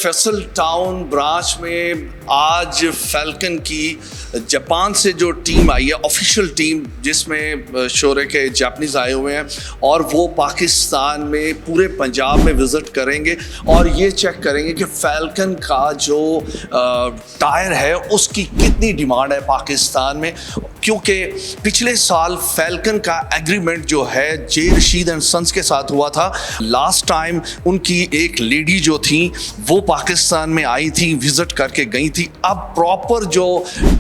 Faisal town branch में आज falcon की जापान से जो टीम आई है, ऑफिशियल टीम, जिसमें शोरे के जापानीज आए हुए हैं और वो पाकिस्तान में पूरे पंजाब में विज़िट करेंगे और ये चेक करेंगे कि फैल्कन का जो टायर है उसकी कितनी डिमांड है पाकिस्तान में, क्योंकि पिछले साल फैल्कन का एग्रीमेंट जो है जे रशीद एंड सन्स के साथ हुआ था। लास्ट टाइम उनकी एक लेडी जो थी वो पाकिस्तान में आई थी, विजिट करके गई थी। अब प्रॉपर जो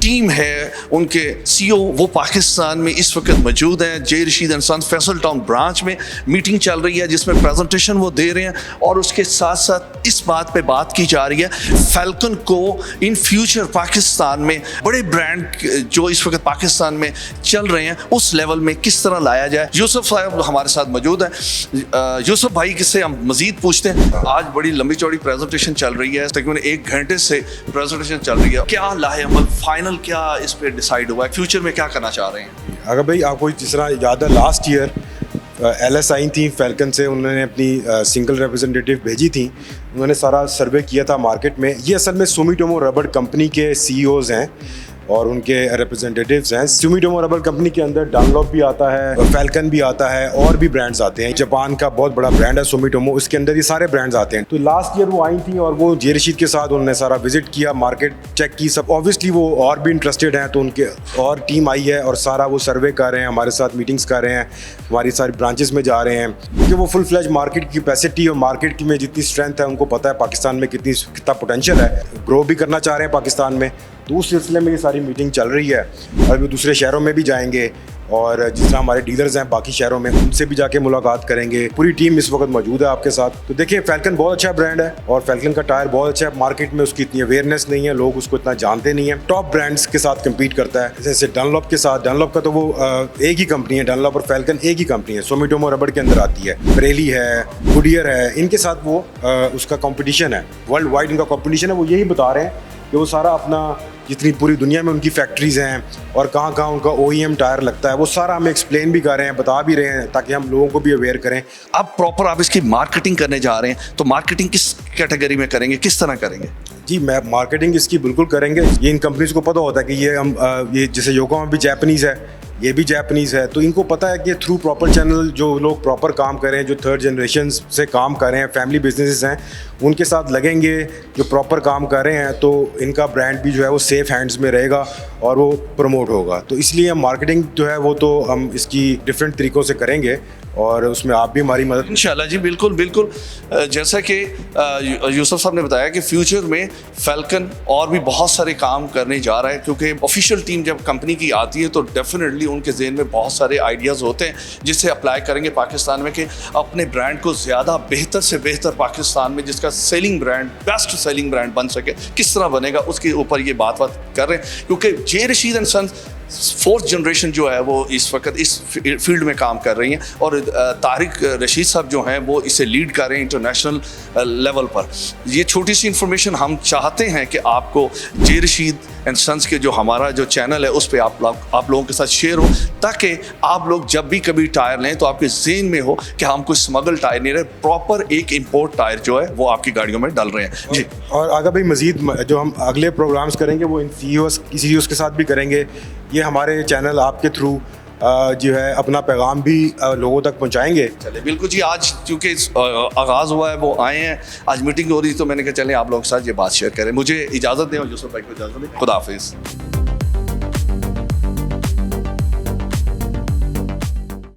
टीम है उनके सीईओ वो पाकिस्तान में इस वक्त मौजूद हैं। J Rashid and sons Faisal town branch में मीटिंग चल रही है जिसमें प्रेजेंटेशन वो दे रहे हैं और उसके साथ साथ इस बात पे बात की जा रही है फैल्कन को इन फ्यूचर पाकिस्तान में बड़े ब्रांड जो इस वक्त पाकिस्तान में चल रहे हैं उस लेवल में किस तरह लाया जाए। यूसुफ साहब हमारे साथ मौजूद हैं। यूसुफ भाई किससे हम मजीद पूछते हैं। आज बड़ी लंबी चौड़ी प्रेजेंटेशन चल रही है, तकरीबन 1 घंटे से प्रेजेंटेशन चल रही है। क्या लाहे अमल फाइनल क्या इस पे डिसाइड हुआ है, फ्यूचर में क्या करना चाह रहे हैं? अगर भाई आपको जिस तरह याद है लास्ट ईयर LS आई थी फैल्कन से, उन्होंने अपनी सिंगल रिप्रेजेंटेटिव भेजी थी, उन्होंने सारा सर्वे किया था मार्केट में। ये असल में सुमिटोमो रबर कंपनी के CEOs हैं और उनके रिप्रेजेंटेटिव्स हैं। सुमिटोमो रबर कंपनी के अंदर डनलॉप भी आता है, फैल्कन भी आता है और भी ब्रांड्स आते हैं। जापान का बहुत बड़ा ब्रांड है सुमिटोमो, उसके अंदर ये सारे ब्रांड्स आते हैं। तो लास्ट ईयर वो आई थी और वो जे रशीद के साथ उन्होंने सारा विजिट किया, मार्केट चेक की सब। ऑब्वियसली वो और भी इंटरेस्टेड हैं तो उनके और टीम आई है और सारा वो सर्वे कर रहे हैं, हमारे साथ मीटिंग्स कर रहे हैं, हमारी सारी ब्रांचेस में जा रहे हैं, क्योंकि वो फुल फ्लैज मार्केट की कैपेसिटी और मार्केट में जितनी स्ट्रेंथ है उनको पता है पाकिस्तान में कितना पोटेंशियल है, ग्रो भी करना चाह रहे हैं पाकिस्तान में। तो उस सिलसिले में ये सारी मीटिंग चल रही है और भी दूसरे शहरों में भी जाएंगे और जिस तरह हमारे डीलर्स हैं बाकी शहरों में उनसे भी जाके मुलाकात करेंगे। पूरी टीम इस वक्त मौजूद है आपके साथ। तो देखिए फैल्कन बहुत अच्छा ब्रांड है और फैल्कन का टायर बहुत अच्छा है। मार्केट में उसकी इतनी अवेयरनेस नहीं है, लोग उसको इतना जानते नहीं है। टॉप ब्रांड्स के साथ कम्पीट करता है, जैसे डनलॉप के साथ। डनलॉप का तो वो एक ही कंपनी है, डनलॉप और फैल्कन एक ही कंपनी है। सुमिटोमो रबर के अंदर आती है, बरेली है, गुडियर है, इनके साथ वो उसका कॉम्पिटिशन है, वर्ल्ड वाइड इनका कॉम्पिटिशन है। वो यही बता रहे हैं कि वो सारा अपना जितनी पूरी दुनिया में उनकी फैक्ट्रीज़ हैं और कहाँ कहाँ उनका OEM टायर लगता है वो सारा हमें एक्सप्लेन भी कर रहे हैं, बता भी रहे हैं ताकि हम लोगों को भी अवेयर करें। अब प्रॉपर आप इसकी मार्केटिंग करने जा रहे हैं, तो मार्केटिंग किस कैटेगरी में करेंगे, किस तरह करेंगे? जी मैं मार्केटिंग इसकी बिल्कुल करेंगे। ये इन कंपनीज को पता होता है कि ये जैसे योकोहामा भी जापानीज़ है, ये भी जापानीज़ है, तो इनको पता है कि थ्रू प्रॉपर चैनल जो लोग प्रॉपर काम कर रहे हैं, जो 3rd जनरेशन से काम कर रहे हैं, फैमिली बिजनेसेस हैं, उनके साथ लगेंगे जो प्रॉपर काम कर रहे हैं, तो इनका ब्रांड भी जो है वो सेफ हैंड्स में रहेगा और वो प्रमोट होगा। तो इसलिए हम मार्केटिंग जो है वो तो हम इसकी डिफरेंट तरीक़ों से करेंगे और उसमें आप भी हमारी मदद इंशाल्लाह। जी बिल्कुल बिल्कुल। जैसा कि यूसुफ साहब ने बताया कि फ्यूचर में फैल्कन और भी बहुत सारे काम करने जा रहा है, क्योंकि ऑफिशियल टीम जब कंपनी की आती है तो डेफिनेटली उनके जहन में बहुत सारे आइडियाज़ होते हैं जिससे अप्लाई करेंगे पाकिस्तान में कि अपने ब्रांड को ज़्यादा बेहतर से बेहतर पाकिस्तान में जिसका selling brand, best selling brand बन सके, किस तरह बनेगा उसके ऊपर ये बात कर रहे हैं। क्योंकि J Rashid and Sons 4th generation जो है वो इस वक्त इस फील्ड में काम कर रही हैं और तारिक रशीद साहब जो हैं वो इसे लीड कर रहे हैं इंटरनेशनल लेवल पर। ये छोटी सी इन्फॉर्मेशन हम चाहते हैं कि आपको जे रशीद एंड सन्स के जो हमारा जो चैनल है उस पर आप लोगों के साथ शेयर हो, ताकि आप लोग जब भी कभी टायर लें तो आपके जेहन में हो कि हम कोई स्मगल टायर नहीं रहे, प्रॉपर एक इम्पोर्ट टायर जो है वो आपकी गाड़ियों में डल रहे हैं। जी और अगर भाई मज़ीद जो हम अगले प्रोग्राम्स करेंगे वो इन CEOs के साथ भी करेंगे। ये हमारे चैनल आपके थ्रू जो है अपना पैगाम भी लोगों तक पहुंचाएंगे। चले बिल्कुल जी। आज चूँकि आगाज़ हुआ है, वो आए हैं, आज मीटिंग हो रही, तो मैंने कहा चलें आप लोगों के साथ ये बात शेयर करें। मुझे इजाज़त दें और यूसुफ भाई को इजाज़त दें। खुदा हाफिज़।